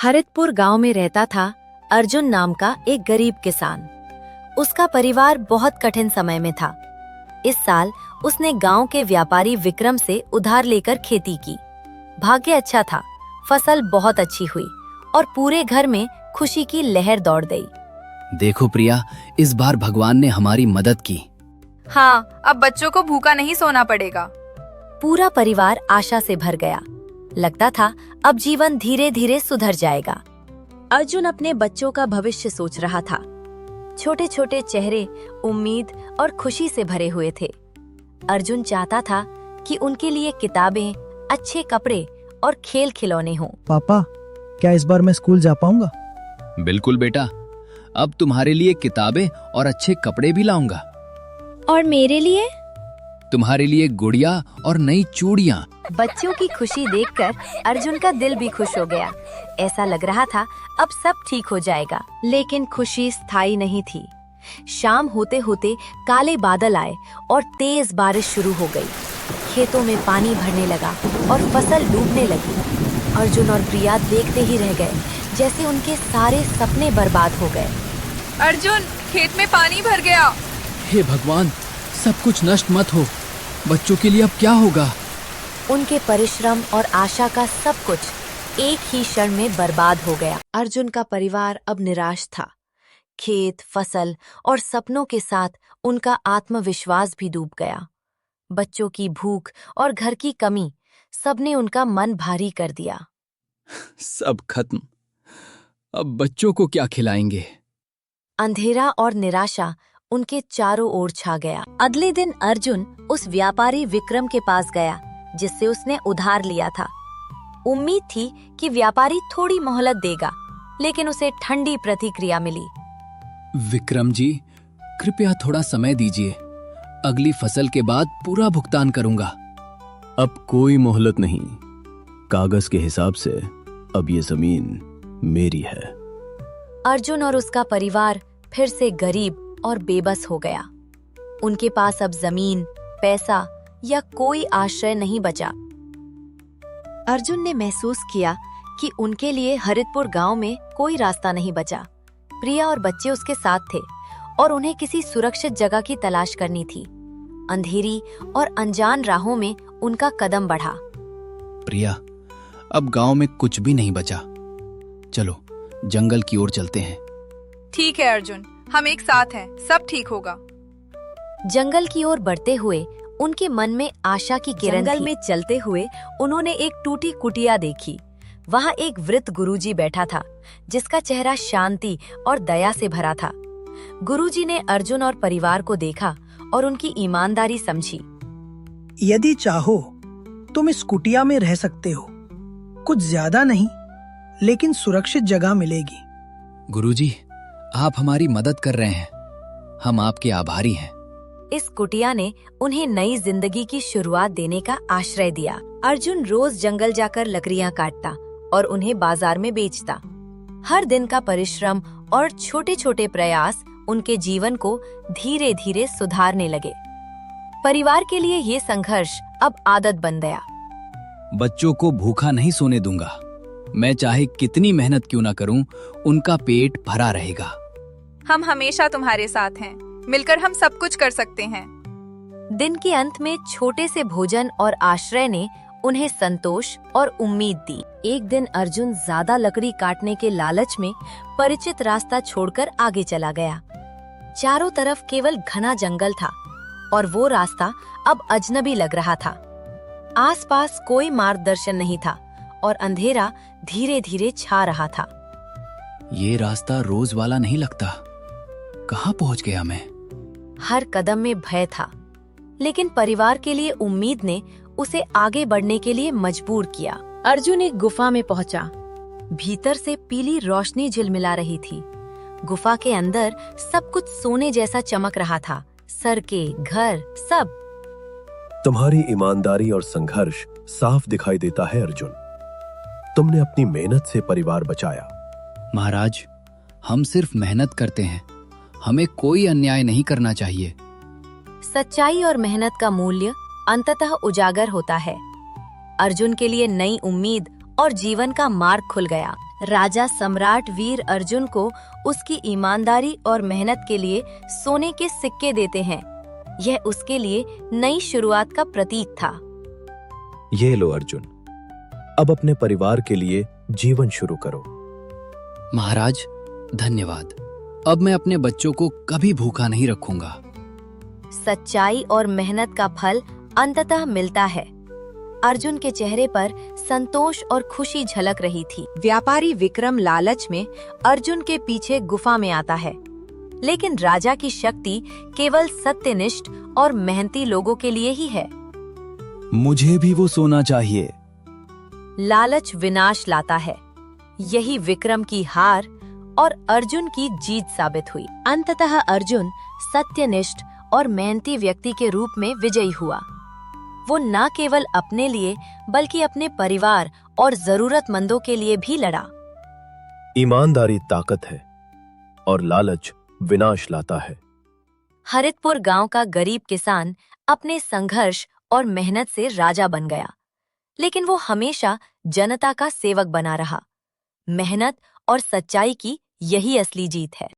हरितपुर गांव में रहता था अर्जुन नाम का एक गरीब किसान। उसका परिवार बहुत कठिन समय में था। इस साल उसने गांव के व्यापारी विक्रम से उधार लेकर खेती की। भाग्य अच्छा था, फसल बहुत अच्छी हुई और पूरे घर में खुशी की लहर दौड़ गई। देखो प्रिया, इस बार भगवान ने हमारी मदद की। हाँ, अब बच्चों को भूखा नहीं सोना पड़ेगा। पूरा परिवार आशा से भर गया। लगता था अब जीवन धीरे धीरे सुधर जाएगा। अर्जुन अपने बच्चों का भविष्य सोच रहा था। छोटे छोटे चेहरे उम्मीद और खुशी से भरे हुए थे। अर्जुन चाहता था कि उनके लिए किताबें, अच्छे कपड़े और खेल खिलौने हों। पापा, क्या इस बार मैं स्कूल जा पाऊंगा? बिल्कुल बेटा, अब तुम्हारे लिए किताबें और अच्छे कपड़े भी लाऊंगा। और मेरे लिए? तुम्हारे लिए गुड़िया और नई चूड़ियां। बच्चों की खुशी देखकर अर्जुन का दिल भी खुश हो गया। ऐसा लग रहा था अब सब ठीक हो जाएगा। लेकिन खुशी स्थायी नहीं थी। शाम होते होते काले बादल आए और तेज बारिश शुरू हो गई। खेतों में पानी भरने लगा और फसल डूबने लगी। अर्जुन और प्रिया देखते ही रह गए, जैसे उनके सारे सपने बर्बाद हो गए। अर्जुन, खेत में पानी भर गया। हे भगवान, सब कुछ नष्ट मत हो। बच्चों के लिए अब क्या होगा? उनके परिश्रम और आशा का सब कुछ एक ही क्षण में बर्बाद हो गया। अर्जुन का परिवार अब निराश था। खेत, फसल और सपनों के साथ उनका आत्मविश्वास भी डूब गया। बच्चों की भूख और घर की कमी, सबने उनका मन भारी कर दिया। सब खत्म। अब बच्चों को क्या खिलाएंगे? अंधेरा और निराशा उनके चारों ओर छा गया। अगले दिन अर्जुन उस व्यापारी विक्रम के पास गया जिससे उसने उधार लिया था। उम्मीद थी कि व्यापारी थोड़ी मोहलत देगा, लेकिन उसे ठंडी प्रतिक्रिया मिली। विक्रम जी, कृपया थोड़ा समय दीजिए। अगली फसल के बाद पूरा भुगतान करूंगा। अब कोई मोहलत नहीं। कागज के हिसाब से अब ये जमीन मेरी है। अर्जुन और उसका परिवार फिर से गरीब और बेबस हो गया। उनके पास अब जमीन, पैसा या कोई आश्रय नहीं बचा। अर्जुन ने महसूस किया कि उनके लिए हरितपुर गांव में कोई रास्ता नहीं बचा। प्रिया और बच्चे उसके साथ थे और उन्हें किसी सुरक्षित जगह की तलाश करनी थी। अंधेरी और अनजान राहों में उनका कदम बढ़ा। प्रिया, अब गांव में कुछ भी नहीं बचा। चलो जंगल की ओर चलते हैं। ठीक है अर्जुन, हम एक साथ हैं, सब ठीक होगा। जंगल की ओर बढ़ते हुए उनके मन में आशा की किरण थी। जंगल में चलते हुए उन्होंने एक टूटी कुटिया देखी। वहाँ एक वृद्ध गुरुजी बैठा था, जिसका चेहरा शांति और दया से भरा था। गुरुजी ने अर्जुन और परिवार को देखा और उनकी ईमानदारी समझी। यदि चाहो तुम इस कुटिया में रह सकते हो। कुछ ज्यादा नहीं, लेकिन सुरक्षित जगह मिलेगी। गुरुजी, आप हमारी मदद कर रहे हैं। हम आपके आभारी हैं। इस कुटिया ने उन्हें नई जिंदगी की शुरुआत देने का आश्रय दिया। अर्जुन रोज जंगल जाकर लकड़ियां काटता और उन्हें बाजार में बेचता। हर दिन का परिश्रम और छोटे छोटे प्रयास उनके जीवन को धीरे धीरे सुधारने लगे। परिवार के लिए ये संघर्ष अब आदत बन गया। बच्चों को भूखा नहीं सोने दूंगा। मैं चाहे कितनी मेहनत क्यों ना करूं, उनका पेट भरा रहेगा। हम हमेशा तुम्हारे साथ हैं। मिलकर हम सब कुछ कर सकते हैं। दिन के अंत में छोटे से भोजन और आश्रय ने उन्हें संतोष और उम्मीद दी। एक दिन अर्जुन ज्यादा लकड़ी काटने के लालच में परिचित रास्ता छोड़कर आगे चला गया। चारों तरफ केवल घना जंगल था और वो रास्ता अब अजनबी लग रहा था। आसपास कोई मार्गदर्शन नहीं था और अंधेरा धीरे धीरे छा रहा था। ये रास्ता रोज वाला नहीं लगता। कहाँ पहुँच गया मैं? हर कदम में भय था, लेकिन परिवार के लिए उम्मीद ने उसे आगे बढ़ने के लिए मजबूर किया। अर्जुन एक गुफा में पहुंचा। भीतर से पीली रोशनी झिलमिला रही थी। गुफा के अंदर सब कुछ सोने जैसा चमक रहा था। सड़कें, घर, सब। तुम्हारी ईमानदारी और संघर्ष साफ दिखाई देता है अर्जुन। तुमने अपनी मेहनत से परिवार बचाया। महाराज, हम सिर्फ मेहनत करते हैं। हमें कोई अन्याय नहीं करना चाहिए। सच्चाई और मेहनत का मूल्य अंततः उजागर होता है। अर्जुन के लिए नई उम्मीद और जीवन का मार्ग खुल गया। राजा सम्राट वीर अर्जुन को उसकी ईमानदारी और मेहनत के लिए सोने के सिक्के देते हैं। यह उसके लिए नई शुरुआत का प्रतीक था। ये लो अर्जुन, अब अपने परिवार के लिए जीवन शुरू करो। महाराज धन्यवाद। अब मैं अपने बच्चों को कभी भूखा नहीं रखूंगा। सच्चाई और मेहनत का फल अंततः मिलता है। अर्जुन के चेहरे पर संतोष और खुशी झलक रही थी। व्यापारी विक्रम लालच में अर्जुन के पीछे गुफा में आता है, लेकिन राजा की शक्ति केवल सत्यनिष्ठ और मेहनती लोगों के लिए ही है। मुझे भी वो सोना चाहिए। लालच विनाश लाता है। यही विक्रम की हार और अर्जुन की जीत साबित हुई। अंततः अर्जुन सत्यनिष्ठ और मेहनती व्यक्ति के रूप में विजयी हुआ। वो न केवल अपने लिए बल्कि अपने परिवार और जरूरतमंदों के लिए भी लड़ा। ईमानदारी ताकत है और लालच विनाश लाता है। हरितपुर गांव का गरीब किसान अपने संघर्ष और मेहनत से राजा बन गया, लेकिन वो हमेशा जनता का सेवक बना रहा। मेहनत और सच्चाई की यही असली जीत है।